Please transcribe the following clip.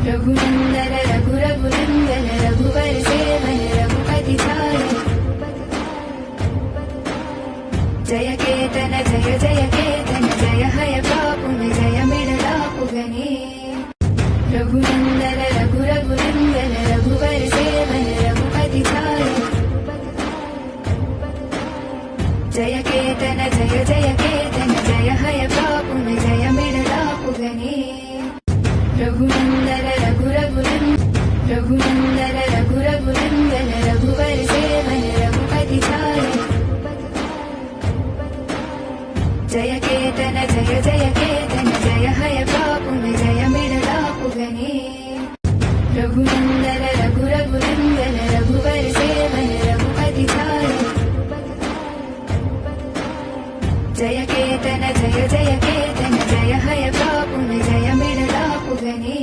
रघुनंदन रघु रघुनंदन रघुवर seven Raghupati चारण जय केतन जय हय पापुन जय मिडलापुगने रघुनंदन रघु रघुनंदन रघुवर सेवन रघुपति चारण जय केतन जय हय पापुन जय मिडलापुगने रघुनंदन रघु रघुनंदन रघुवर सेवन रघुपति चारण जय केतन जय हय पापुन जय मिडलापुगने रघुनंदन रघु रघुवर सेवन रघुपति चारण जय केतन जय हय पापुन जय मिडलापुगने।